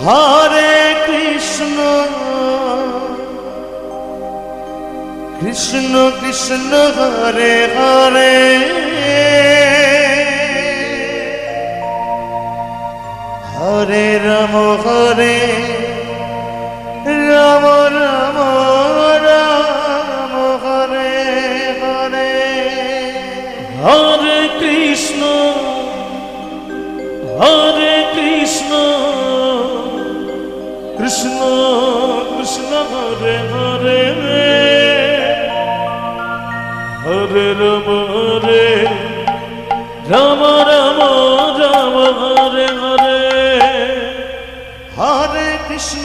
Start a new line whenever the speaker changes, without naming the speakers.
Hare Krishna Krishna Krishna Hare Hare Hare Ram Hare Ram Ram Ram Hare Hare Hare Krishna Krishna Krishna Hare Hare Hare Ram Ram Ram Ram Hare Hare Hare Krishna